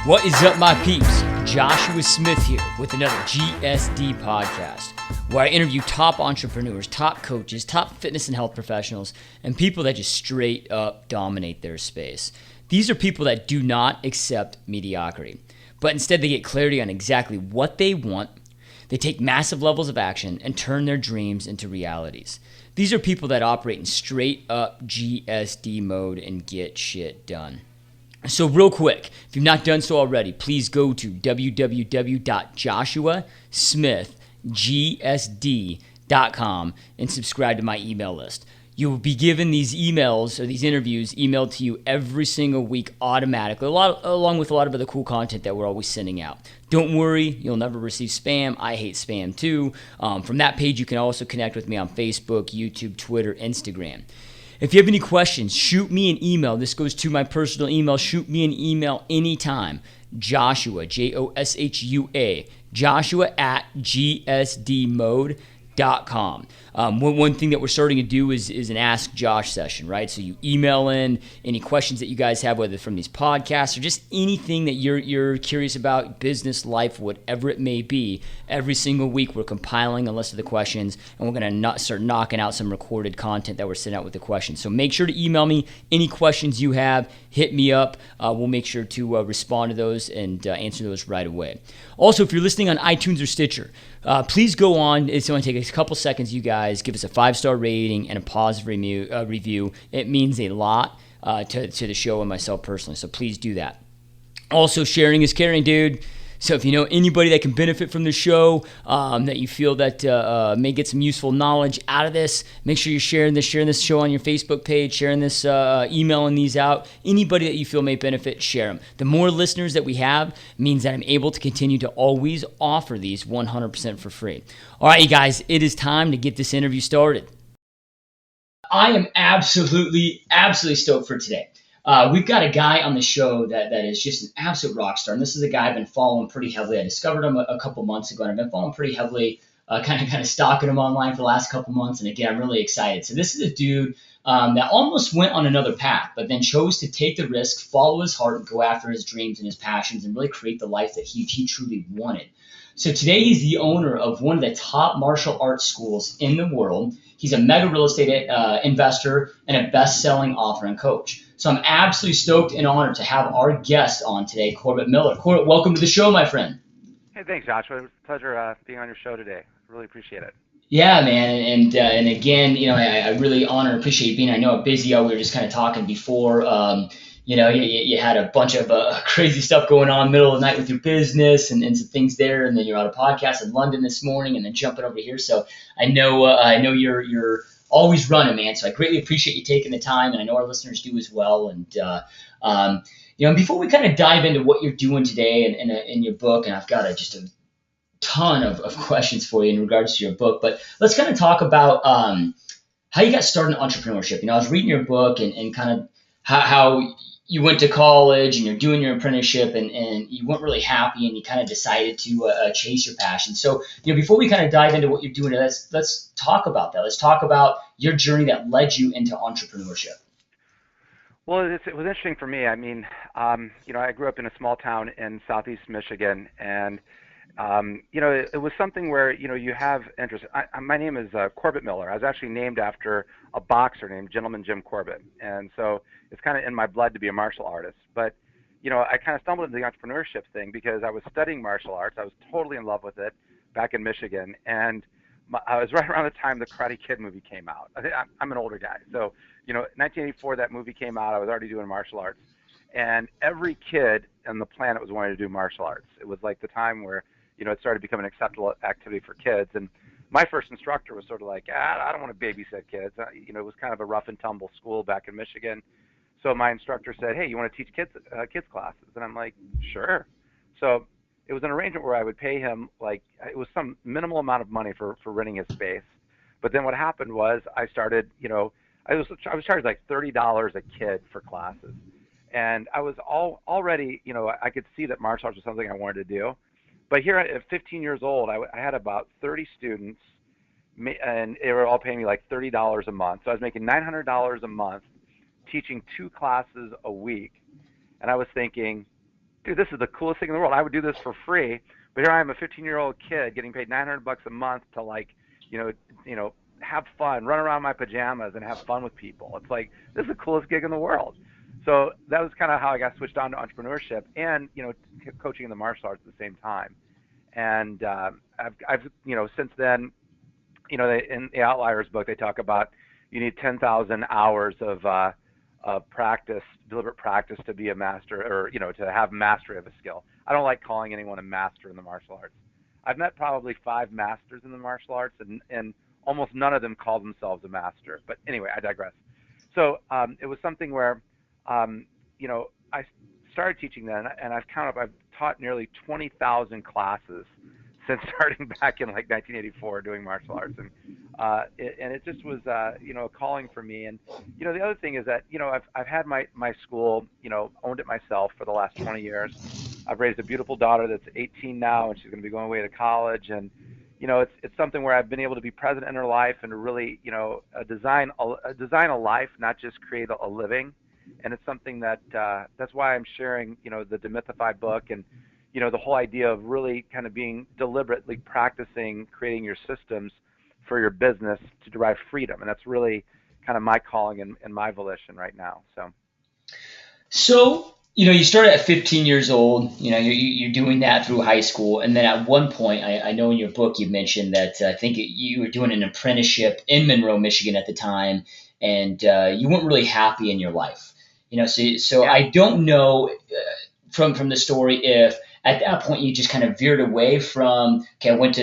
What is up, my peeps? Joshua Smith here with another GSD podcast, where I interview top entrepreneurs, top coaches, top fitness and health professionals, and people that just straight up dominate their space. These are people that do not accept mediocrity, but instead they get clarity on exactly what they want. They take massive levels of action and turn their dreams into realities. These are people that operate in straight up GSD mode and get shit done. So real quick, if you've not done so already, please go to www.joshuasmithgsd.com and subscribe to my email list. You will be given these emails or these interviews emailed to you every single week automatically, along with a lot of other cool content that we're always sending out. Don't worry, you'll never receive spam. I hate spam too. From that page, you can also connect with me on Facebook, YouTube, Twitter, Instagram. If you have any questions, shoot me an email. This goes to my personal email. Shoot me an email anytime. Joshua, Joshua, Joshua at gsdmode.com. One thing that we're starting to do is an Ask Josh session, right? So you email in any questions that you guys have, whether from these podcasts or just anything that you're curious about, business, life, whatever it may be. Every single week we're compiling a list of the questions, and we're going to start knocking out some recorded content that we're sending out with the questions. So make sure to email me any questions you have. Hit me up. We'll make sure to respond to those and answer those right away. Also, if you're listening on iTunes or Stitcher, please go on. It's going to take a couple seconds, you guys. Give us a 5-star rating and a positive review. It means a lot to the show and myself personally, so please do that. Also, sharing is caring, dude. So if you know anybody that can benefit from the show, that you feel that may get some useful knowledge out of this, make sure you're sharing this show on your Facebook page, sharing this, emailing these out. Anybody that you feel may benefit, share them. The more listeners that we have means that I'm able to continue to always offer these 100% for free. All right, you guys, it is time to get this interview started. I am absolutely stoked for today. We've got a guy on the show that is just an absolute rock star, and this is a guy I've been following pretty heavily. I discovered him a couple months ago, and I've been following pretty heavily, kind of stalking him online for the last couple months, and again, I'm really excited. So this is a dude that almost went on another path, but then chose to take the risk, follow his heart, and go after his dreams and his passions, and really create the life that he truly wanted. So today he's the owner of one of the top martial arts schools in the world. He's a mega real estate investor and a best-selling author and coach. So I'm absolutely stoked and honored to have our guest on today, Korbett Miller. Korbett, welcome to the show, my friend. Hey, thanks, Joshua. It was a pleasure being on your show today. Really appreciate it. Yeah, man, and again, I really honor and appreciate you being. I know how busy you are. We were just kind of talking before. You had a bunch of crazy stuff going on middle of the night with your business and some things there, and then you're on a podcast in London this morning, and then jumping over here. So I know you're always running, man. So I greatly appreciate you taking the time, and I know our listeners do as well. And before we kind of dive into what you're doing today in your book, and I've got just a ton of questions for you in regards to your book, but let's kind of talk about how you got started in entrepreneurship. I was reading your book and kind of how you went to college and you're doing your apprenticeship and you weren't really happy and you kind of decided to chase your passion. So, before we kind of dive into what you're doing, let's talk about that. Let's talk about your journey that led you into entrepreneurship. Well, it was interesting for me. I mean, I grew up in a small town in southeast Michigan, and it was something where, you have interest. My name is Korbett Miller. I was actually named after a boxer named Gentleman Jim Korbett. And so it's kind of in my blood to be a martial artist. But, I kind of stumbled into the entrepreneurship thing because I was studying martial arts. I was totally in love with it back in Michigan. And I was right around the time the Karate Kid movie came out. I'm an older guy. So, 1984, that movie came out. I was already doing martial arts. And every kid on the planet was wanting to do martial arts. It was like the time where it started becoming an acceptable activity for kids. And my first instructor was sort of like, I don't want to babysit kids. It was kind of a rough and tumble school back in Michigan. So my instructor said, hey, you want to teach kids classes? And I'm like, sure. So it was an arrangement where I would pay him, it was some minimal amount of money for renting his space. But then what happened was I started, I was charged like $30 a kid for classes. And I was already, I could see that martial arts was something I wanted to do. But here at 15 years old, I had about 30 students, and they were all paying me like $30 a month. So I was making $900 a month teaching 2 classes a week. And I was thinking, dude, this is the coolest thing in the world. I would do this for free, but here I am, a 15-year-old kid getting paid $900 a month to like, you know, you know, have fun, run around in my pajamas and have fun with people. It's like this is the coolest gig in the world. So that was kind of how I got switched on to entrepreneurship and coaching in the martial arts at the same time. And I've since then, in the Outliers book they talk about you need 10,000 hours of practice, deliberate practice to be a master, or to have mastery of a skill. I don't like calling anyone a master in the martial arts. I've met probably 5 masters in the martial arts, and almost none of them call themselves a master. But anyway, I digress. So it was something where, I started teaching then, and I've taught nearly 20,000 classes since starting back in like 1984 doing martial arts, and it just was a calling for me. And the other thing is that I've had my school, owned it myself for the last 20 years. I've raised a beautiful daughter that's 18 now, and she's going to be going away to college. And it's something where I've been able to be present in her life and to really design a life, not just create a living. And it's something that that's why I'm sharing the Demythify book, and the whole idea of really kind of being deliberately practicing creating your systems for your business to derive freedom. And that's really kind of my calling and my volition right now. So, you started at 15 years old, you're doing that through high school. And then at one point, I know in your book, you mentioned that I think you were doing an apprenticeship in Monroe, Michigan at the time, and you weren't really happy in your life. So Yeah. I don't know from the story if at that point you just kind of veered away from, okay, I went to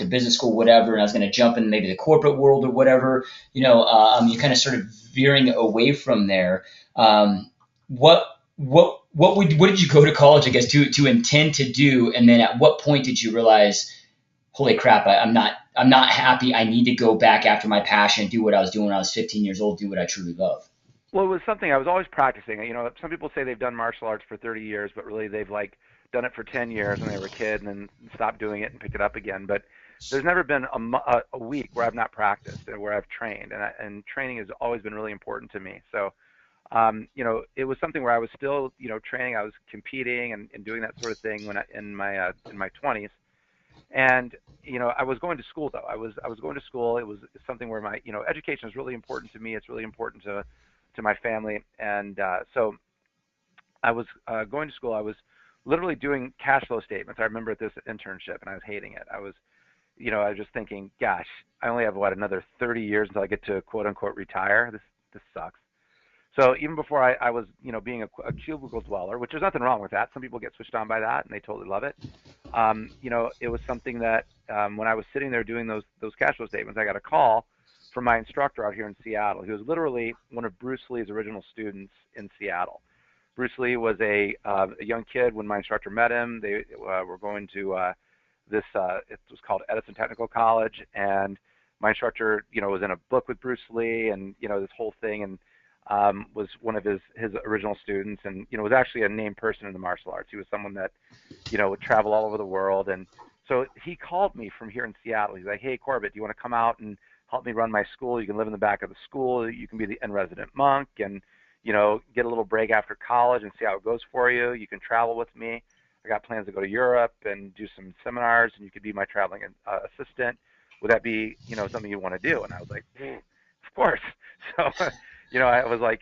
business school, whatever, and I was going to jump in maybe the corporate world or whatever. You kind of started veering away from there. What did you go to college, I guess, to intend to do, and then at what point did you realize, holy crap, I'm not happy. I need to go back after my passion, do what I was doing when I was 15 years old, do what I truly love. Well, it was something I was always practicing. Some people say they've done martial arts for 30 years, but really they've like done it for 10 years when they were a kid and then stopped doing it and picked it up again. But there's never been a week where I've not practiced and where I've trained, and training has always been really important to me. So, it was something where I was still, training. I was competing and doing that sort of thing when in my 20s. And I was going to school though. I was going to school. It was something where my education is really important to me. It's really important to my family. And so I was going to school. I was literally doing cash flow statements. I remember at this internship, and I was hating it. I was just thinking, gosh, I only have another 30 years until I get to quote unquote retire. This sucks. So even before I was, being a cubicle dweller, which there's nothing wrong with that. Some people get switched on by that and they totally love it. It was something that when I was sitting there doing those cash flow statements, I got a call from my instructor out here in Seattle. He was literally one of Bruce Lee's original students in Seattle. Bruce Lee was a young kid when my instructor met him. They were going to it was called Edison Technical College, and my instructor, was in a book with Bruce Lee, and this whole thing, and was one of his original students, and was actually a named person in the martial arts. He was someone that would travel all over the world. And so he called me from here in Seattle. He's like, hey Korbett, do you want to come out and help me run my school? You can live in the back of the school, you can be the in-resident monk, and get a little break after college and see how it goes for you. You can travel with me. I got plans to go to Europe and do some seminars, and you could be my traveling assistant. Would that be something you want to do? And I was like, of course. So I was like,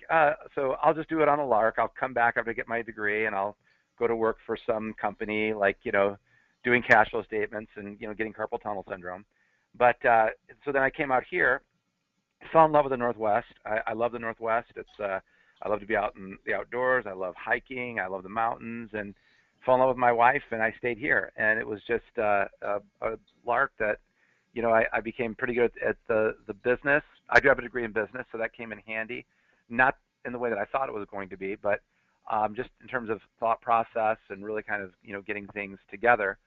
so I'll just do it on a lark. I'll come back after I get my degree, and I'll go to work for some company, like, doing cash flow statements and, getting carpal tunnel syndrome. But so then I came out here, fell in love with the Northwest. I love the Northwest. I love to be out in the outdoors. I love hiking. I love the mountains, and fell in love with my wife, and I stayed here. And it was just a lark that, I became pretty good at the business. I do have a degree in business, so that came in handy, not in the way that I thought it was going to be, but just in terms of thought process and really kind of, getting things together.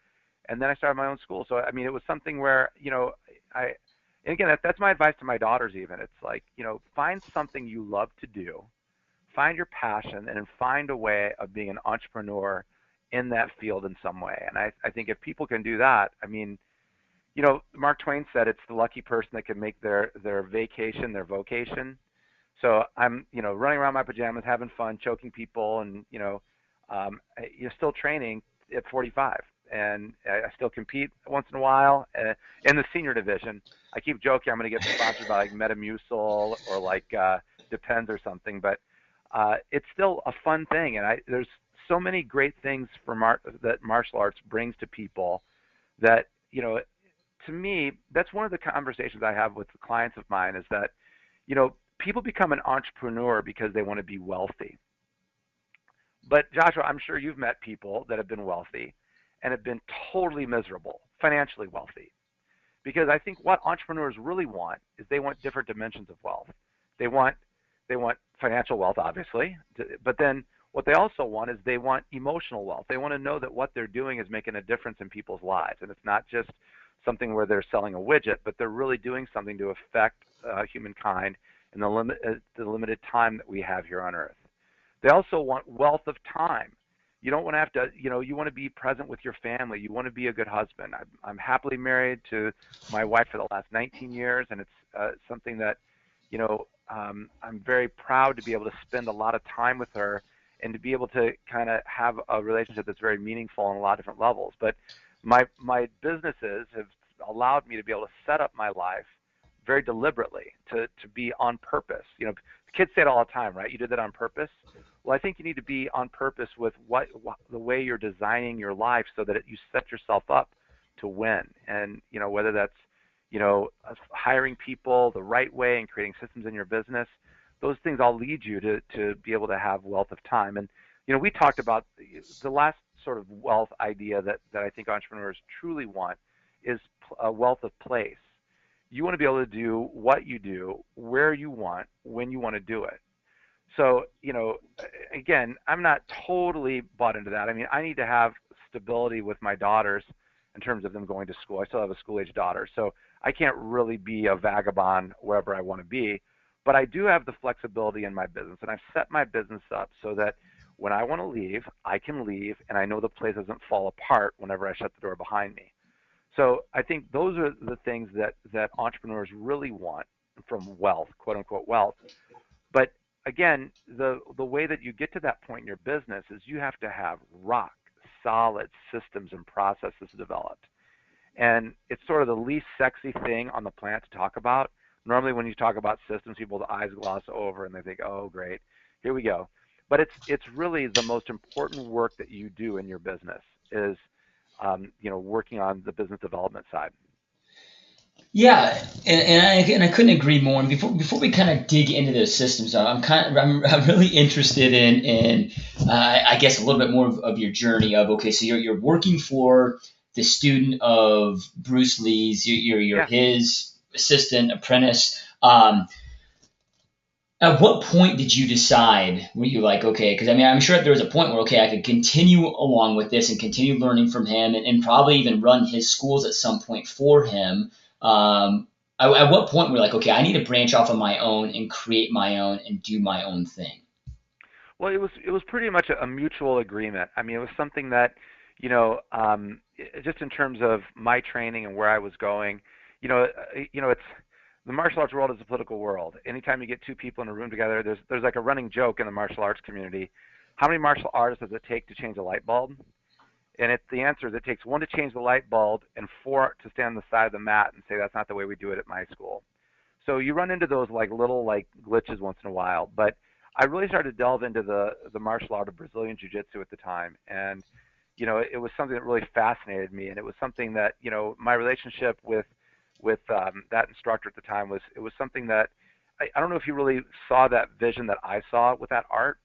And then I started my own school. So, I mean, it was something where, and again, that's my advice to my daughters even. It's like, find something you love to do, find your passion, and then find a way of being an entrepreneur in that field in some way. And I think if people can do that, I mean, Mark Twain said it's the lucky person that can make their vacation their vocation. So I'm, running around my pajamas, having fun, choking people, and, you're still training at 45, and I still compete once in a while in the senior division. I keep joking I'm going to get sponsored by like Metamucil or like Depends or something, but it's still a fun thing, and there's so many great things that martial arts brings to people that, to me, that's one of the conversations I have with the clients of mine is that, people become an entrepreneur because they want to be wealthy. But Joshua, I'm sure you've met people that have been wealthy and have been totally miserable, financially wealthy. Because I think what entrepreneurs really want is they want different dimensions of wealth. They want financial wealth, obviously, but then what they also want is they want emotional wealth. They want to know that what they're doing is making a difference in people's lives, and it's not just something where they're selling a widget, but they're really doing something to affect humankind in the limited time that we have here on Earth. They also want wealth of time. You don't want to have to, you want to be present with your family. You want to be a good husband. I'm happily married to my wife for the last 19 years, and it's something that, I'm very proud to be able to spend a lot of time with her and to be able to kind of have a relationship that's very meaningful on a lot of different levels. But my businesses have allowed me to be able to set up my life very deliberately to be on purpose. Kids say it all the time, right? You did that on purpose. Well, I think you need to be on purpose with the way you're designing your life so that you set yourself up to win. And, whether that's, hiring people the right way and creating systems in your business, those things all lead you to be able to have wealth of time. And, we talked about the last sort of wealth idea that I think entrepreneurs truly want is a wealth of place. You want to be able to do what you do, where you want, when you want to do it. So, again, I'm not totally bought into that. I mean, I need to have stability with my daughters in terms of them going to school. I still have a school-age daughter, so I can't really be a vagabond wherever I want to be. But I do have the flexibility in my business, and I've set my business up so that when I want to leave, I can leave, and I know the place doesn't fall apart whenever I shut the door behind me. So I think those are the things that entrepreneurs really want from wealth, quote unquote wealth. But again, the way that you get to that point in your business is you have to have rock solid systems and processes developed. And it's sort of the least sexy thing on the planet to talk about. Normally when you talk about systems, people's eyes gloss over and they think, oh, great, here we go. But it's really the most important work that you do in your business is working on the business development side. Yeah, and I couldn't agree more. And before we kind of dig into those systems, I'm really interested in I guess a little bit more of your journey of okay, so you're working for the student of Bruce Lee's, you're his assistant apprentice. At what point did you decide? Were you like, okay, because I mean, I'm sure there was a point where, okay, I could continue along with this and continue learning from him and probably even run his schools at some point for him. At what point were you like, okay, I need to branch off on my own and create my own and do my own thing? Well, it was pretty much a mutual agreement. I mean, it was something that, just in terms of my training and where I was going, it's the martial arts world is a political world. Anytime you get two people in a room together, there's like a running joke in the martial arts community. How many martial artists does it take to change a light bulb? And the answer is it takes 1 to change the light bulb and 4 to stand on the side of the mat and say that's not the way we do it at my school. So you run into those little glitches once in a while. But I really started to delve into the martial art of Brazilian Jiu-Jitsu at the time, and it was something that really fascinated me, and it was something that my relationship with that instructor at the time was something that I don't know if he really saw that vision that I saw with that art.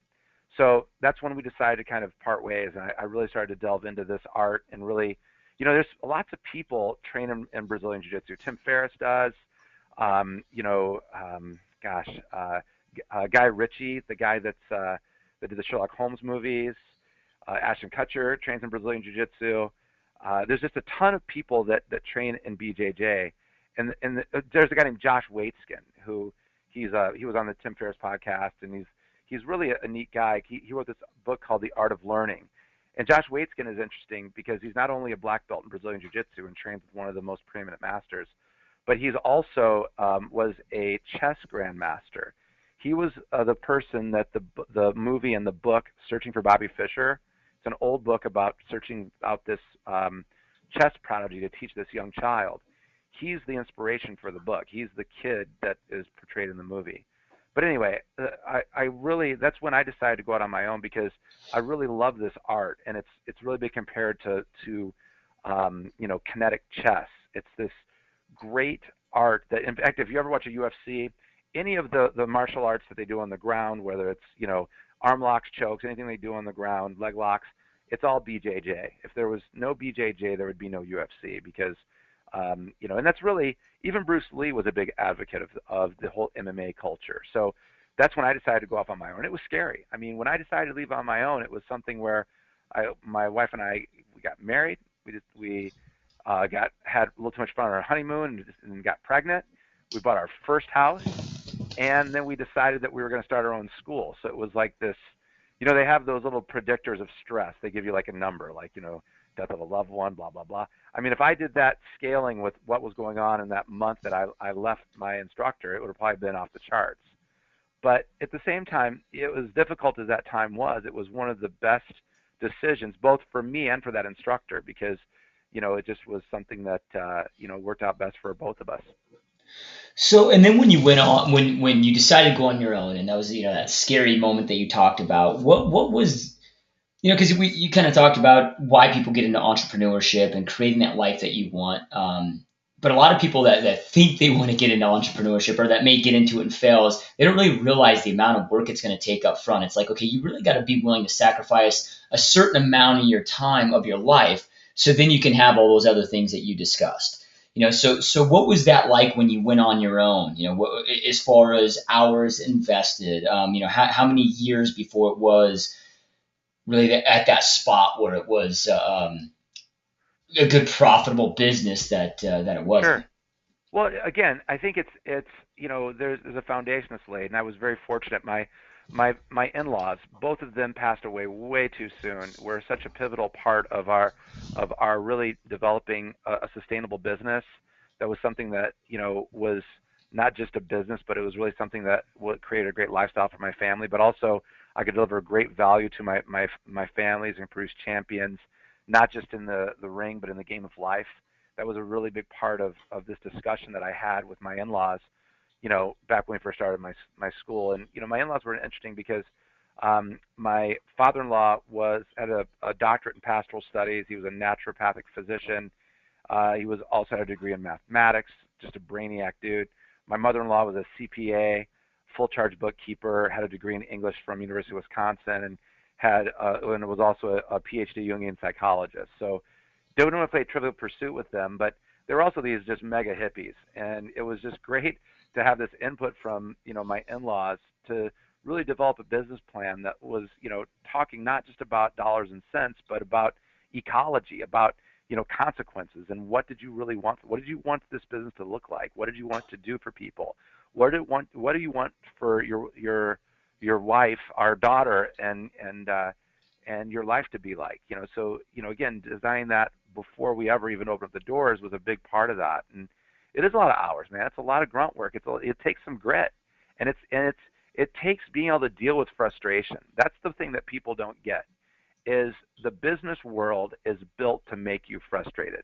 So that's when we decided to kind of part ways, and I really started to delve into this art and really, there's lots of people train in Brazilian Jiu-Jitsu. Tim Ferriss does, Guy Ritchie, the guy that did the Sherlock Holmes movies, Ashton Kutcher trains in Brazilian Jiu-Jitsu. There's just a ton of people that train in BJJ, and there's a guy named Josh Waitzkin who he was on the Tim Ferriss podcast, and he's really a neat guy. He wrote this book called The Art of Learning, and Josh Waitzkin is interesting because he's not only a black belt in Brazilian Jiu-Jitsu and trains with one of the most preeminent masters, but he's also was a chess grandmaster. He was the person that the movie and the book Searching for Bobby Fischer It's an old book about searching out this chess prodigy to teach this young child. He's the inspiration for the book. He's the kid that is portrayed in the movie. But anyway, I really, that's when I decided to go out on my own, because I really love this art, and it's really been compared to kinetic chess. It's this great art that, in fact, if you ever watch a UFC, any of the martial arts that they do on the ground, whether it's arm locks, chokes, anything they do on the ground, leg locks, it's all BJJ. If there was no BJJ, there would be no UFC, because and that's really, even Bruce Lee was a big advocate of the whole MMA culture. So that's when I decided to go off on my own. It was scary. I mean, when I decided to leave on my own, it was something where my wife and I, we got married. We had a little too much fun on our honeymoon and got pregnant. We bought our first house, and then we decided that we were going to start our own school. So it was like this, they have those little predictors of stress. They give you like a number, like, death of a loved one, blah, blah, blah. I mean, if I did that scaling with what was going on in that month that I left my instructor, it would have probably been off the charts. But at the same time, it was difficult as that time was. It was one of the best decisions, both for me and for that instructor, because, it just was something that, worked out best for both of us. So, and then when you went on, when you decided to go on your own, and that was, that scary moment that you talked about, what was, because you kind of talked about why people get into entrepreneurship and creating that life that you want. But a lot of people that think they want to get into entrepreneurship, or that may get into it and fails, they don't really realize the amount of work it's going to take up front. It's like, okay, you really got to be willing to sacrifice a certain amount of your time of your life, so then you can have all those other things that you discussed. So what was that like when you went on your own? As far as hours invested, how many years before it was really at that spot where it was a good profitable business that it was? Sure. Well, again, I think it's there's a foundation that's laid, and I was very fortunate. My in-laws, both of them passed away way too soon. Were such a pivotal part of our really developing a sustainable business. That was something that was not just a business, but it was really something that would create a great lifestyle for my family. But also, I could deliver great value to my families and produce champions, not just in the ring, but in the game of life. That was a really big part of this discussion that I had with my in-laws, back when we first started my school. And, my in-laws were interesting because my father-in-law had a doctorate in pastoral studies. He was a naturopathic physician. He was also had a degree in mathematics, just a brainiac dude. My mother-in-law was a CPA, full charge bookkeeper, had a degree in English from University of Wisconsin, and was also a PhD Jungian psychologist. So don't want to play Trivial Pursuit with them, but they were also these just mega hippies, and it was just great to have this input from my in-laws to really develop a business plan that was talking not just about dollars and cents, but about ecology, about consequences, and what did you really want? What did you want this business to look like? What did you want to do for people? What do you want for your wife, our daughter, and your life to be like? So again, designing that before we ever even opened up the doors was a big part of that. And it is a lot of hours, man. It's a lot of grunt work. It takes some grit, and it takes being able to deal with frustration. That's the thing that people don't get, is the business world is built to make you frustrated.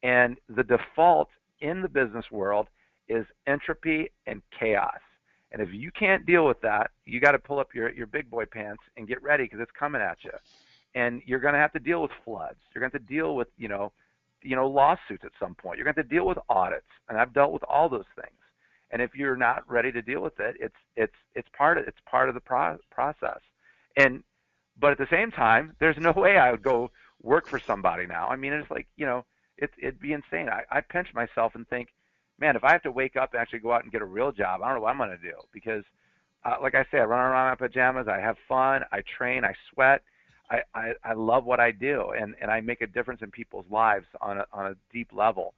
And the default in the business world is entropy and chaos. And if you can't deal with that, you got to pull up your big boy pants and get ready, because it's coming at you. And you're going to have to deal with floods. You're going to have to deal with, lawsuits at some point. You're going to have to deal with audits. And I've dealt with all those things. And if you're not ready to deal with it, it's part of the process. But at the same time, there's no way I would go work for somebody now. I mean, it's like, it'd be insane. I pinch myself and think, man, if I have to wake up and actually go out and get a real job, I don't know what I'm going to do, because, like I say, I run around in my pajamas, I have fun, I train, I sweat, I love what I do, and I make a difference in people's lives on a deep level.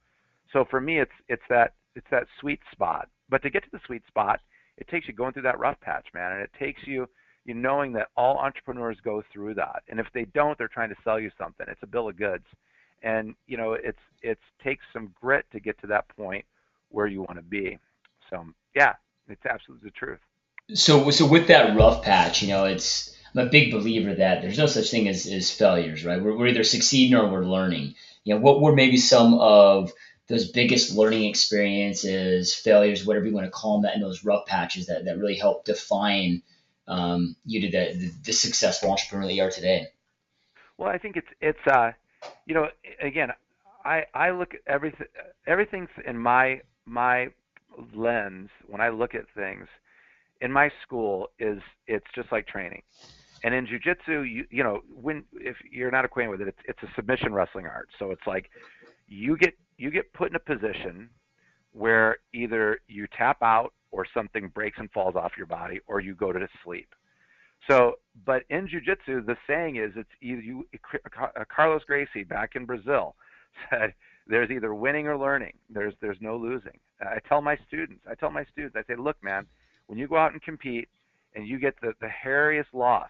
So for me, it's that sweet spot. But to get to the sweet spot, it takes you going through that rough patch, man, and it takes you knowing that all entrepreneurs go through that, and if they don't, they're trying to sell you something. It's a bill of goods, and it takes some grit to get to that point where you want to be. So yeah, it's absolutely the truth. So with that rough patch, it's I'm a big believer that there's no such thing as failures, right? We're either succeeding or we're learning. What were maybe some of those biggest learning experiences, failures, whatever you want to call them, that in those rough patches that really helped define you to the successful entrepreneur that you are today? Well, I think you know, again, I look at everything's in my lens when I look at things. In my school it's just like training. And in jujitsu, when if you're not acquainted with it, it's a submission wrestling art. So it's like you get put in a position where either you tap out or something breaks and falls off your body, or you go to sleep. So, but in jiu-jitsu, the saying is it's either Carlos Gracie back in Brazil said, there's either winning or learning. There's no losing. I say, look, man, when you go out and compete and you get the hairiest loss,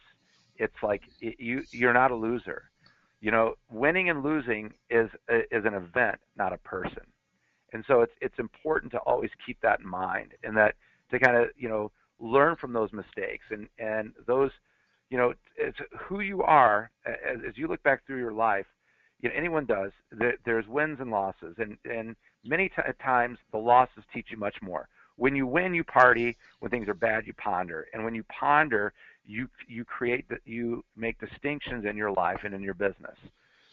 it's like you're not a loser. Winning and losing is an event, not a person. And so it's important to always keep that in mind, and that to kind of learn from those mistakes, and those it's who you are as you look back through your life. Anyone does. There's wins and losses, and many times the losses teach you much more. When you win, you party. When things are bad, you ponder. And when you ponder, you make distinctions in your life and in your business.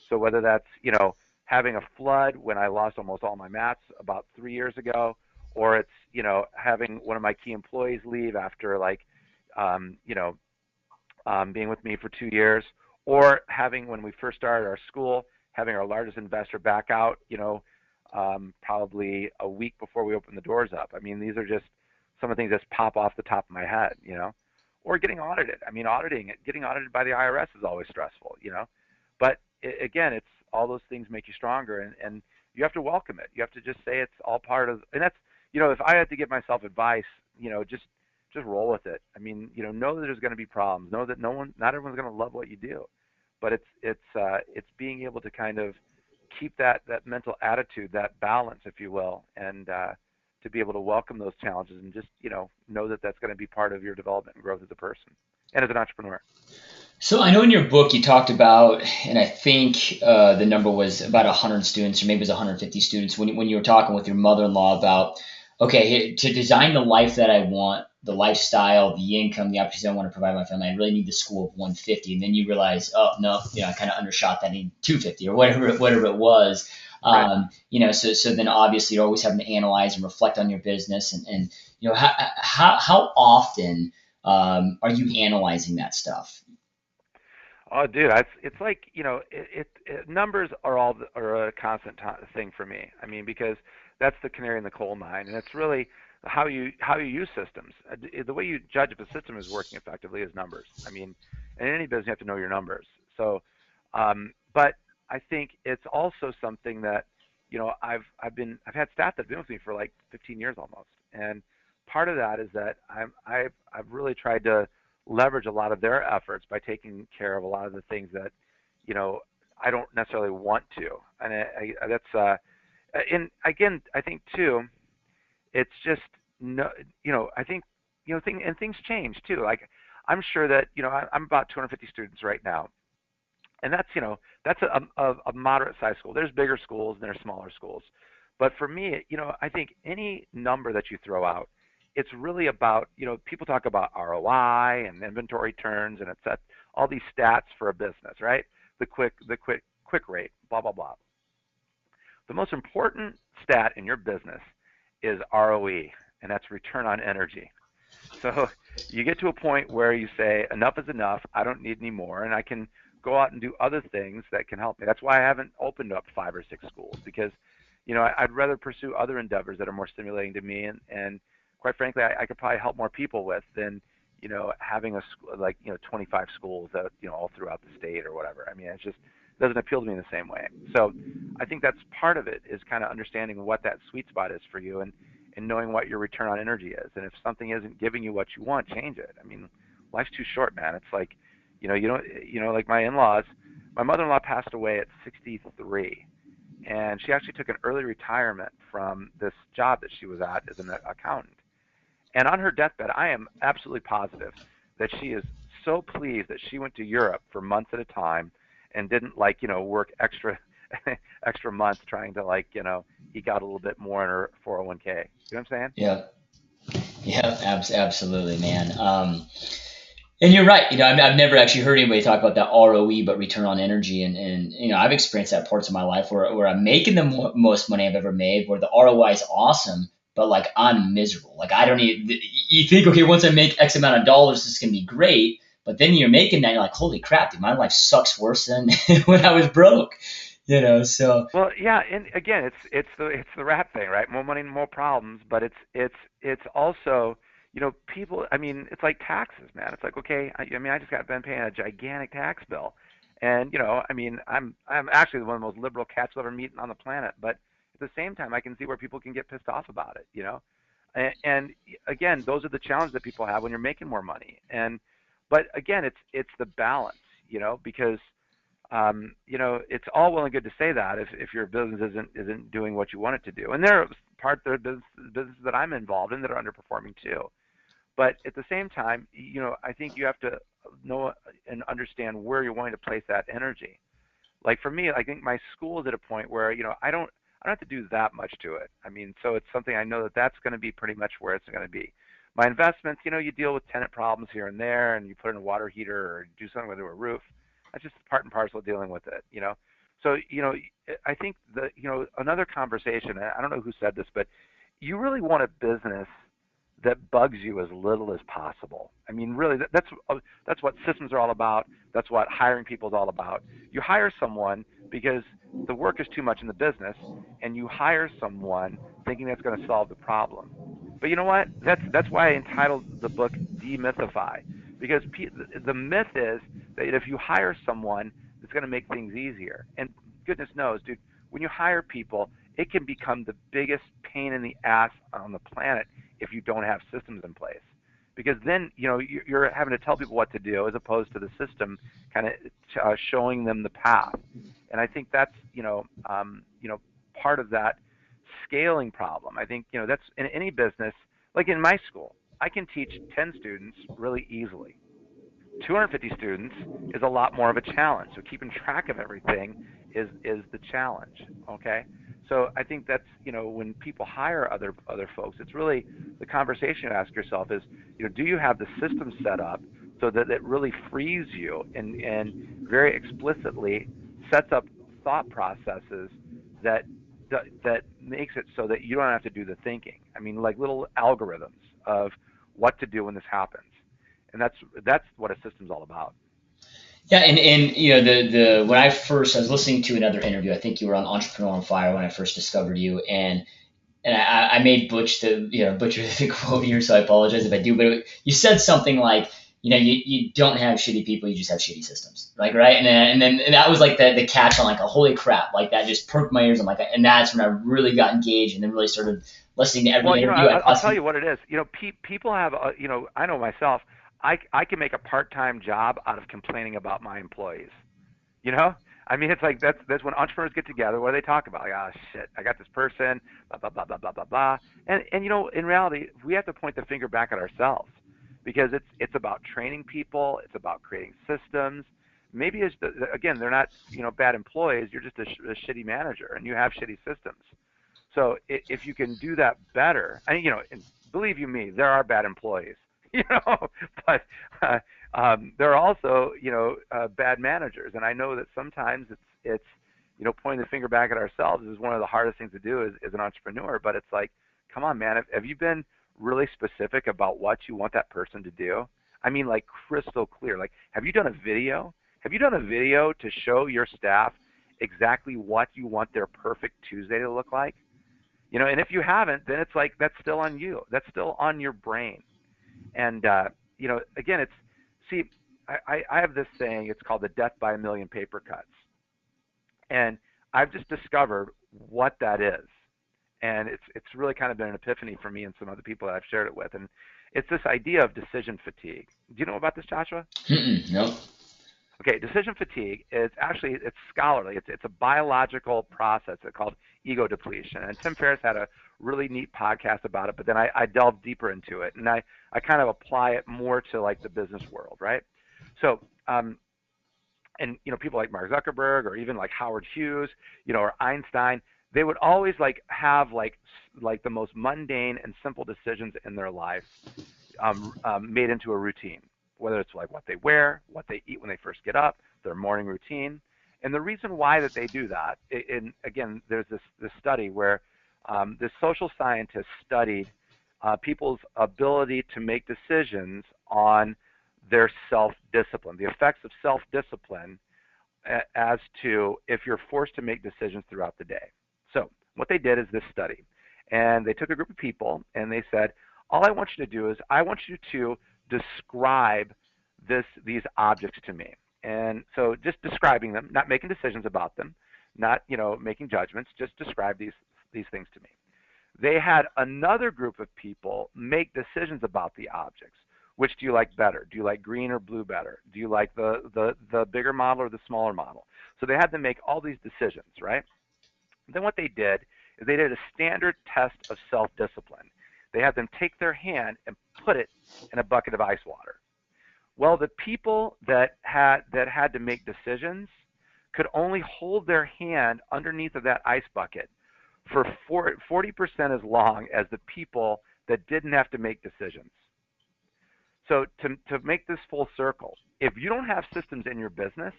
So whether that's having a flood when I lost almost all my mats about 3 years ago, or it's having one of my key employees leave after like being with me for 2 years, or having, when we first started our school, having our largest investor back out, probably a week before we opened the doors up. I mean, these are just some of the things that pop off the top of my head. Or getting audited. I mean, getting audited by the IRS is always stressful. But again, it's all those things make you stronger, and you have to welcome it. You have to just say it's all part of, and that's, if I had to give myself advice, just roll with it. I mean, know that there's going to be problems. Know that not everyone's going to love what you do, but it's being able to kind of keep that mental attitude, that balance, if you will, and to be able to welcome those challenges and just know that that's going to be part of your development and growth as a person and as an entrepreneur. So I know in your book you talked about, and I think the number was about 100 students, or maybe it was 150 students, when you were talking with your mother-in-law about, okay, to design the life that I want, the lifestyle, the income, the opportunities I want to provide my family, I really need the school of 150. And then you realize, oh no, I kind of undershot that, I need 250 or whatever it was. Right. So then obviously you're always having to analyze and reflect on your business, and how often are you analyzing that stuff? Oh, dude, it's like numbers are a constant thing for me. I mean, because that's the canary in the coal mine, and it's really how you use systems. The way you judge if a system is working effectively is numbers. I mean, in any business, you have to know your numbers. So, but I think it's also something that I've had staff that've been with me for like 15 years almost, and part of that is that I've really tried to leverage a lot of their efforts by taking care of a lot of the things that I don't necessarily want to, and that's and again, I think too, it's just no, I think things change too. Like, I'm sure that I'm about 250 students right now, and that's a moderate sized school. There's bigger schools and there's smaller schools, but for me, I think any number that you throw out, it's really about, people talk about ROI and inventory turns, and it's all these stats for a business, right? The quick rate, blah blah blah. The most important stat in your business is ROE, and that's return on energy. So you get to a point where you say, enough is enough. I don't need any more, and I can go out and do other things that can help me. That's why I haven't opened up 5 or 6 schools, because I'd rather pursue other endeavors that are more stimulating to me, and quite frankly, I could probably help more people with than having a school like 25 schools that all throughout the state or whatever. I mean, it just doesn't appeal to me in the same way. So I think that's part of it, is kind of understanding what that sweet spot is for you, and knowing what your return on energy is. And if something isn't giving you what you want, change it. I mean, life's too short, man. It's like like my in-laws. My mother-in-law passed away at 63, and she actually took an early retirement from this job that she was at as an accountant. And on her deathbed, I am absolutely positive that she is so pleased that she went to Europe for months at a time and didn't work extra months trying to eke out a little bit more in her 401k. You know what I'm saying? Yeah. Yeah, absolutely, man. And you're right. I've never actually heard anybody talk about that ROE, but return on energy. And I've experienced that parts of my life where I'm making the most money I've ever made, where the ROI is awesome, but like I'm miserable. Like I don't even, you think, okay, once I make X amount of dollars, this is going to be great. But then you're making that, you're like, holy crap, dude, my life sucks worse than when I was broke, so. Well, yeah, and again, it's the rat thing, right? More money, more problems, but it's also, people. I mean, it's like taxes, man. It's like, okay, I mean, I just got been paying a gigantic tax bill, and I mean, I'm actually one of the most liberal cats you'll ever meet on the planet, but at the same time, I can see where people can get pissed off about it. And again, those are the challenges that people have when you're making more money, but again, it's the balance, because it's all well and good to say that if your business isn't doing what you want it to do. And there are parts of the businesses that I'm involved in that are underperforming too. But at the same time, I think you have to know and understand where you're wanting to place that energy. Like for me, I think my school is at a point where I don't have to do that much to it. I mean, so it's something I know that's going to be pretty much where it's going to be. My investments, you deal with tenant problems here and there, and you put in a water heater or do something with a roof. That's just part and parcel of dealing with it. So, I think another conversation, I don't know who said this, but you really want a business that bugs you as little as possible. I mean, really, that's what systems are all about. That's what hiring people is all about. You hire someone because the work is too much in the business, and you hire someone thinking that's going to solve the problem. But you know what? That's why I entitled the book Demythify, because the myth is that if you hire someone, it's going to make things easier. And goodness knows, dude, when you hire people, it can become the biggest pain in the ass on the planet if you don't have systems in place. Because then, you're having to tell people what to do as opposed to the system kind of showing them the path. And I think that's, part of that scaling problem. I think, that's in any business, like in my school, I can teach 10 students really easily. 250 students is a lot more of a challenge. So keeping track of everything is the challenge. Okay. So I think that's, when people hire other folks, it's really the conversation you ask yourself is, do you have the system set up so that it really frees you and very explicitly sets up thought processes that makes it so that you don't have to do the thinking. I mean, like little algorithms of what to do when this happens. And that's what a system's all about. Yeah, and the when I was listening to another interview, I think you were on Entrepreneur on Fire when I first discovered you, and I made butcher the quote here, so I apologize if I do, but you said something like, you don't have shitty people, you just have shitty systems, like, right? And that was like the catch on, like, holy crap, like that just perked my ears. I'm like, and that's when I really got engaged and then really started listening to every interview. I'll tell you what it is. People have, I know myself, I can make a part-time job out of complaining about my employees. You know, I mean, it's like that's when entrepreneurs get together. What do they talk about? Like, oh shit, I got this person, blah blah blah blah blah blah blah. And in reality, we have to point the finger back at ourselves, because it's about training people. It's about creating systems. Maybe again, they're not bad employees. You're just a shitty manager, and you have shitty systems. So if you can do that better, and and believe you me, there are bad employees, but there are also bad managers, and I know that sometimes it's pointing the finger back at ourselves is one of the hardest things to do as an entrepreneur. But it's like, come on, man, have you been really specific about what you want that person to do? I mean, like crystal clear. Like, have you done a video? Have you done a video to show your staff exactly what you want their perfect Tuesday to look like? And if you haven't, then it's like, that's still on you. That's still on your brain. And, again, I have this saying, it's called the death by a million paper cuts. And I've just discovered what that is. And it's really kind of been an epiphany for me and some other people that I've shared it with. And it's this idea of decision fatigue. Do you know about this, Joshua? No. Okay, decision fatigue is actually, it's scholarly. It's a biological process. It's called ego depletion. And Tim Ferriss had a really neat podcast about it, but then I delved deeper into it. And I kind of apply it more to like the business world, right? So, and people like Mark Zuckerberg or even like Howard Hughes, or Einstein, they would always like have like the most mundane and simple decisions in their life made into a routine, whether it's like what they wear, what they eat when they first get up, their morning routine. And the reason why that they do that, and again, there's this study where this social scientist studied people's ability to make decisions on their self-discipline, the effects of self-discipline as to if you're forced to make decisions throughout the day. So what they did is this study, and they took a group of people and they said, all I want you to do is I want you to describe these objects to me. And so just describing them, not making decisions about them, not making judgments, just describe these things to me. They had another group of people make decisions about the objects. Which do you like better? Do you like green or blue better? Do you like the bigger model or the smaller model? So they had to make all these decisions, right? Then what they did is they did a standard test of self-discipline. They had them take their hand and put it in a bucket of ice water. Well, the people that had to make decisions could only hold their hand underneath of that ice bucket for 40% as long as the people that didn't have to make decisions. So to make this full circle, if you don't have systems in your business,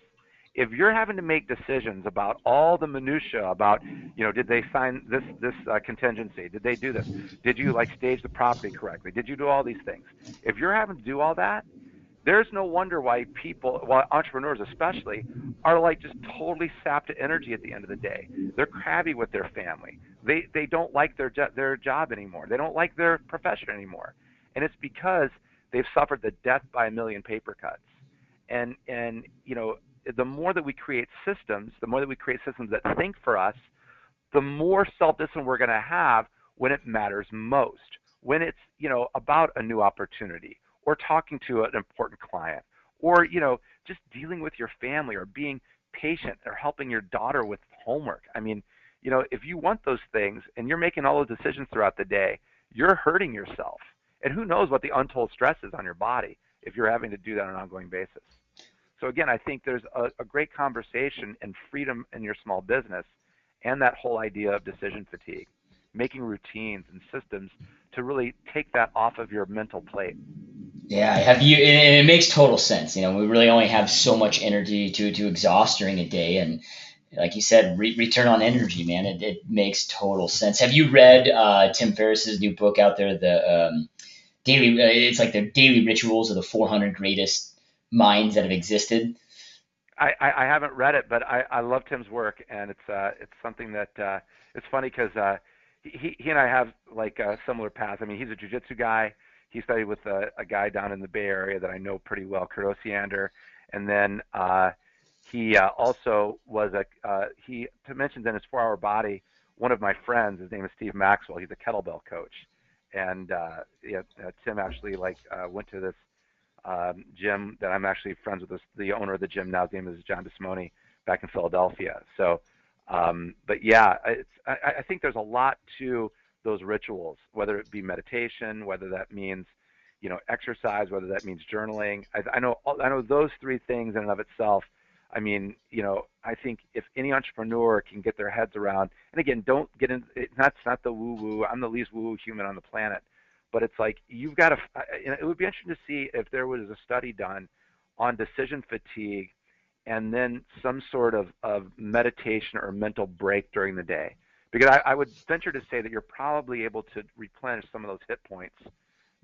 if you're having to make decisions about all the minutia about, did they sign this contingency? Did they do this? Did you stage the property correctly? Did you do all these things? If you're having to do all that, there's no wonder why entrepreneurs especially, are just totally sapped of energy at the end of the day. They're crabby with their family. They don't like their job anymore. They don't like their profession anymore, and it's because they've suffered the death by a million paper cuts. And the more that we create systems, that think for us, the more self-discipline we're going to have when it matters most. When it's about a new opportunity, or talking to an important client, or just dealing with your family, or being patient, or helping your daughter with homework. I mean, if you want those things and you're making all those decisions throughout the day, you're hurting yourself. And who knows what the untold stress is on your body if you're having to do that on an ongoing basis. So again, I think there's a great conversation and freedom in your small business, and that whole idea of decision fatigue, making routines and systems to really take that off of your mental plate. Yeah, have you? And it makes total sense. We really only have so much energy to exhaust during a day, and like you said, return on energy, man. It makes total sense. Have you read Tim Ferriss's new book out there, the daily? It's like the daily rituals of the 400 greatest minds that have existed. I haven't read it, but I love Tim's work, and it's something that it's funny because he and I have similar paths. I mean, he's a jiu-jitsu guy. He studied with a guy down in the Bay Area that I know pretty well, Kurt Osiander, and then he also was to mention in his 4-Hour Body, one of my friends, his name is Steve Maxwell. He's a kettlebell coach, and Tim actually went to this gym that I'm actually friends with. The owner of the gym now, his name is John DeSimone, back in Philadelphia. So, but yeah, I think there's a lot to those rituals, whether it be meditation, whether that means exercise, whether that means journaling. I know those three things in and of itself. I mean, I think if any entrepreneur can get their heads around, and again, don't get in. It's not the woo-woo. I'm the least woo-woo human on the planet, but it's you've got to. It would be interesting to see if there was a study done on decision fatigue, and then some sort of meditation or mental break during the day. Because I would venture to say that you're probably able to replenish some of those hit points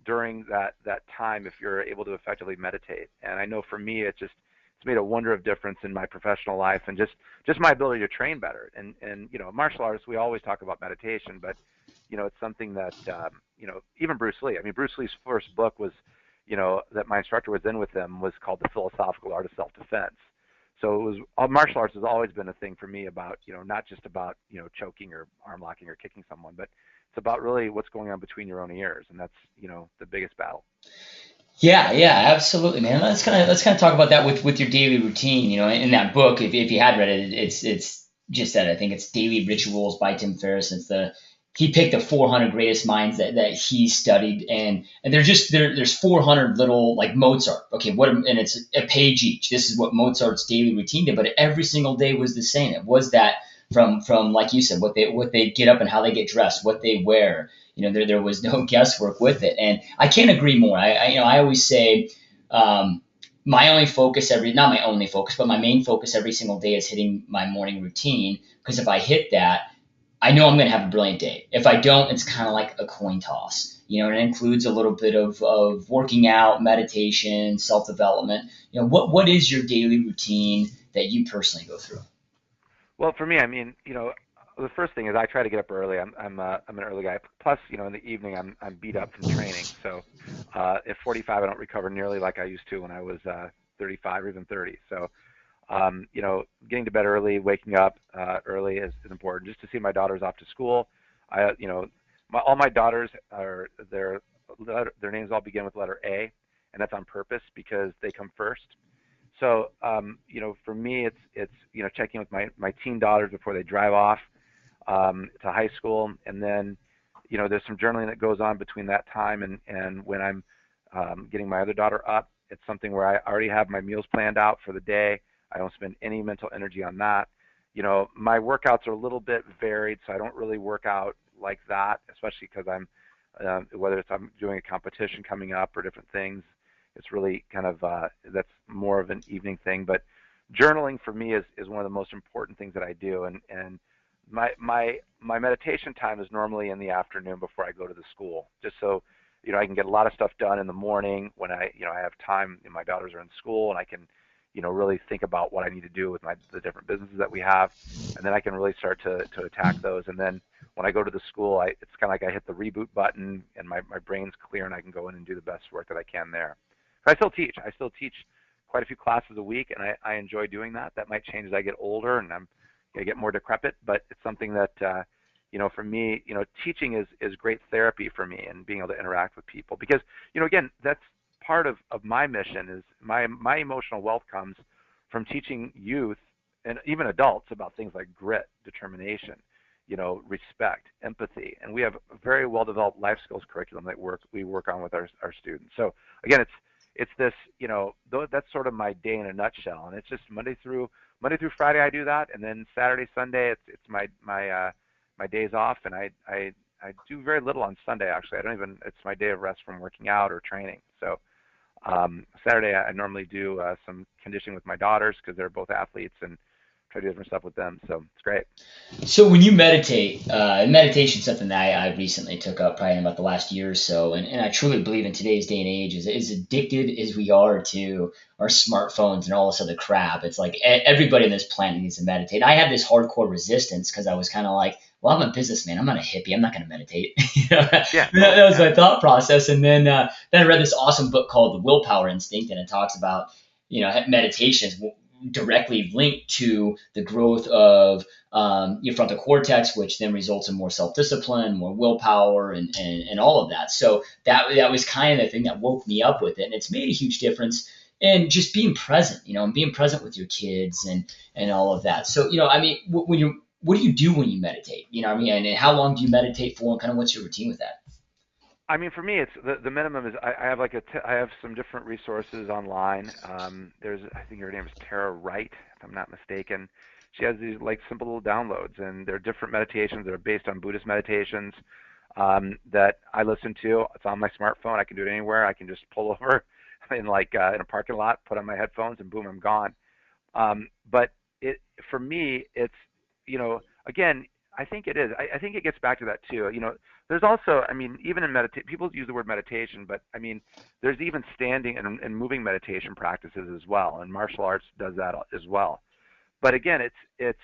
during that time if you're able to effectively meditate. And I know for me, it's made a wonder of difference in my professional life and just my ability to train better. And martial artists, we always talk about meditation, but it's something that even Bruce Lee. I mean, Bruce Lee's first book was that my instructor was in with him was called The Philosophical Art of Self-Defense. So martial arts has always been a thing for me about, not just about, choking or arm locking or kicking someone, but it's about really what's going on between your own ears. And that's, the biggest battle. Yeah, absolutely, man. Let's kind of talk about that with your daily routine. In that book, if you had read it, it's just that. I think it's Daily Rituals by Tim Ferriss. It's the he picked the 400 greatest minds that he studied, and there's 400 little like Mozart. Okay, and it's a page each. This is what Mozart's daily routine did, but every single day was the same. It was that from like you said, what they get up and how they get dressed, what they wear. There was no guesswork with it, and I can't agree more. I always say. My only focus not my only focus, but my main focus every single day is hitting my morning routine. Because if I hit that, I know I'm going to have a brilliant day. If I don't, it's kind of like a coin toss. And it includes a little bit of working out, meditation, self-development. What is your daily routine that you personally go through? Well, for me, I mean, the first thing is I try to get up early. I'm an early guy. Plus, in the evening I'm beat up from training. So at 45, I don't recover nearly like I used to when I was 35 or even 30. So getting to bed early, waking up early is important. Just to see my daughters off to school. All my daughters their names all begin with letter A, and that's on purpose because they come first. So, for me, it's checking with my teen daughters before they drive off to high school, and then, there's some journaling that goes on between that time and when I'm getting my other daughter up. It's something where I already have my meals planned out for the day. I don't spend any mental energy on that. My workouts are a little bit varied, so I don't really work out like that, especially because whether I'm doing a competition coming up or different things. It's really kind of that's more of an evening thing. But journaling for me is one of the most important things that I do. And my meditation time is normally in the afternoon before I go to the school, just so I can get a lot of stuff done in the morning when I have time and my daughters are in school, and I can really think about what I need to do with the different businesses that we have, and then I can really start to attack those. And then when I go to the school, it's kind of like I hit the reboot button and my brain's clear and I can go in and do the best work that I can there. I still teach. I still teach quite a few classes a week, and I enjoy doing that. That might change as I get older and I get more decrepit, but it's something that, for me, teaching is great therapy for me and being able to interact with people. Because, again, that's part of my mission is my emotional wealth comes from teaching youth and even adults about things like grit, determination, respect, empathy. And we have a very well-developed life skills curriculum that we work on with our students. So, again, it's this, that's sort of my day in a nutshell. And it's just Monday through Friday I do that, and then Saturday, Sunday it's my days off, and I do very little on Sunday actually. It's my day of rest from working out or training. So Saturday I normally do some conditioning with my daughters because they're both athletes, and try to do different stuff with them. So it's great. So when you meditate, meditation is something that I recently took up probably in about the last year or so, and I truly believe in today's day and age, as addicted as we are to our smartphones and all this other crap, it's like everybody on this planet needs to meditate. I had this hardcore resistance because I was kind of like, well, I'm a businessman, I'm not a hippie, I'm not going to meditate. Yeah, that was my thought process, and then I read this awesome book called The Willpower Instinct, and it talks about meditations directly linked to the growth of your frontal cortex, which then results in more self-discipline, more willpower, and all of that. So that was kind of the thing that woke me up with it, and it's made a huge difference in just being present, and being present with your kids and all of that. So what do you do when you meditate? And how long do you meditate for, and kind of what's your routine with that? I mean, for me, it's the minimum is I have I have some different resources online. I think her name is Tara Wright, if I'm not mistaken. She has these like simple little downloads, and they're different meditations that are based on Buddhist meditations that I listen to. It's on my smartphone. I can do it anywhere. I can just pull over in in a parking lot, put on my headphones, and boom, I'm gone. But for me, it's again, I think it is. I think it gets back to that too. There's also, I mean, even in meditation, people use the word meditation, but I mean, there's even standing and moving meditation practices as well, and martial arts does that as well. But again, it's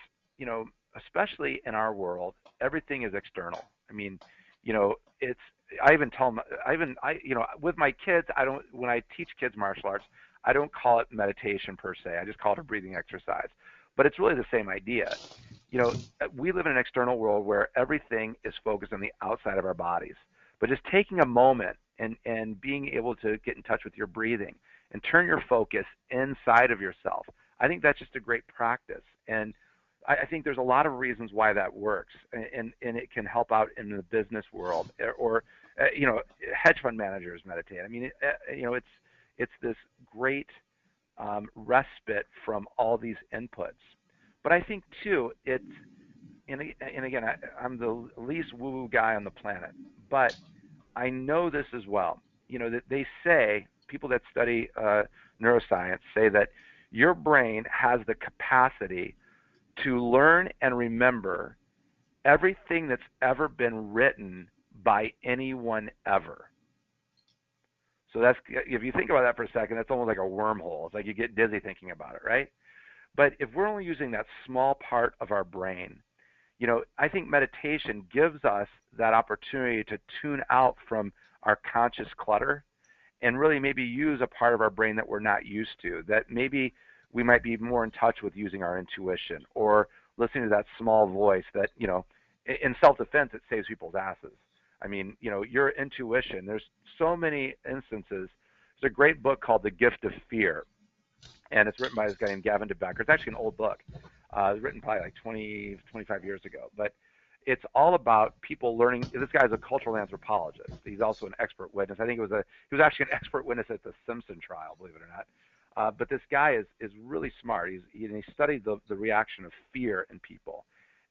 especially in our world, everything is external. I mean, it's I even tell them, with my kids, I don't when I teach kids martial arts, I don't call it meditation per se. I just call it a breathing exercise. But it's really the same idea. We live in an external world where everything is focused on the outside of our bodies. But just taking a moment and being able to get in touch with your breathing and turn your focus inside of yourself, I think that's just a great practice. And I think there's a lot of reasons why that works, and it can help out in the business world, or hedge fund managers meditate. I mean, it's this great respite from all these inputs. But I think too, and again, I'm the least woo-woo guy on the planet, but I know this as well. That they say, people that study neuroscience say that your brain has the capacity to learn and remember everything that's ever been written by anyone ever. So that's, if you think about that for a second, that's almost like a wormhole. It's like you get dizzy thinking about it, right? But if we're only using that small part of our brain, I think meditation gives us that opportunity to tune out from our conscious clutter and really maybe use a part of our brain that we're not used to, that maybe we might be more in touch with using our intuition or listening to that small voice that, in self-defense, it saves people's asses. I mean, your intuition, there's so many instances. There's a great book called The Gift of Fear, and it's written by this guy named Gavin DeBecker. It's actually an old book. It was written probably like 20, 25 years ago. But it's all about people learning. This guy's a cultural anthropologist. He's also an expert witness. I think he was actually an expert witness at the Simpson trial, believe it or not. But this guy is really smart. He studied the reaction of fear in people.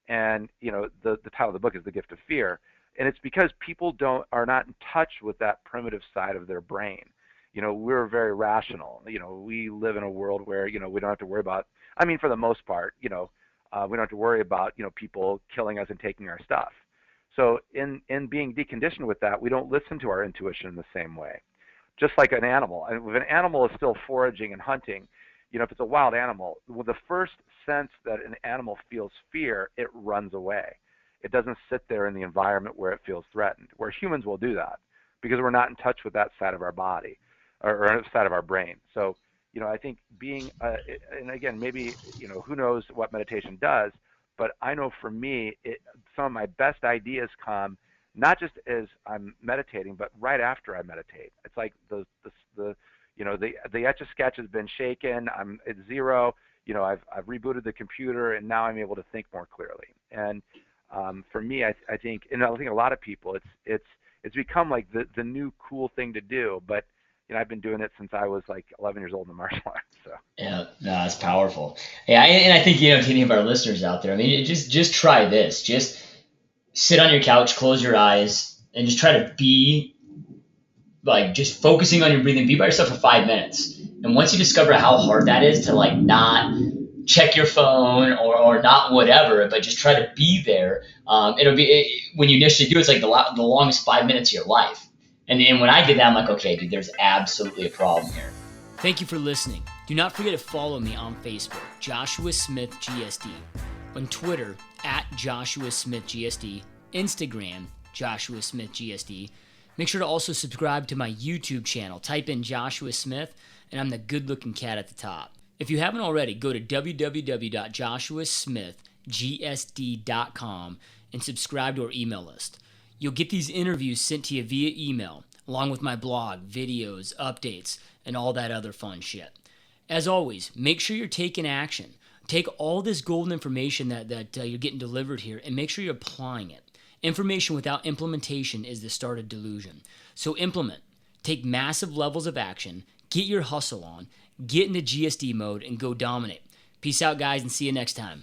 And, the title of the book is The Gift of Fear. And it's because people are not in touch with that primitive side of their brain. We're very rational. We live in a world where, we don't have to worry about, for the most part, we don't have to worry about, people killing us and taking our stuff. So in being deconditioned with that, we don't listen to our intuition in the same way. Just like an animal. And if an animal is still foraging and hunting, if it's a wild animal, well, the first sense that an animal feels fear, it runs away. It doesn't sit there in the environment where it feels threatened, where humans will do that because we're not in touch with that side of our body or side of our brain. So, I think being, and again, maybe, who knows what meditation does, but I know for me, some of my best ideas come not just as I'm meditating, but right after I meditate. It's like the Etch-a-Sketch has been shaken. I'm at zero. I've rebooted the computer, and now I'm able to think more clearly. And for me, I think, and I think a lot of people, it's become like the new cool thing to do. But I've been doing it since I was like 11 years old in the martial arts. So Yeah, no, that's powerful. Yeah, and I think to any of our listeners out there, just try this. Just sit on your couch, close your eyes, and just try to be like just focusing on your breathing. Be by yourself for 5 minutes, and once you discover how hard that is to like not check your phone or not whatever, but just try to be there. When you initially do it, it's like the longest 5 minutes of your life. And when I did that, I'm like, okay, dude, there's absolutely a problem here. Thank you for listening. Do not forget to follow me on Facebook, Joshua Smith GSD, on Twitter @Joshua Smith GSD, Instagram Joshua Smith GSD. Make sure to also subscribe to my YouTube channel. Type in Joshua Smith, and I'm the good-looking cat at the top. If you haven't already, go to www.joshuasmithgsd.com and subscribe to our email list. You'll get these interviews sent to you via email, along with my blog, videos, updates, and all that other fun shit. As always, make sure you're taking action. Take all this golden information that you're getting delivered here and make sure you're applying it. Information without implementation is the start of delusion. So implement. Take massive levels of action, get your hustle on, get into GSD mode, and go dominate. Peace out, guys, and see you next time.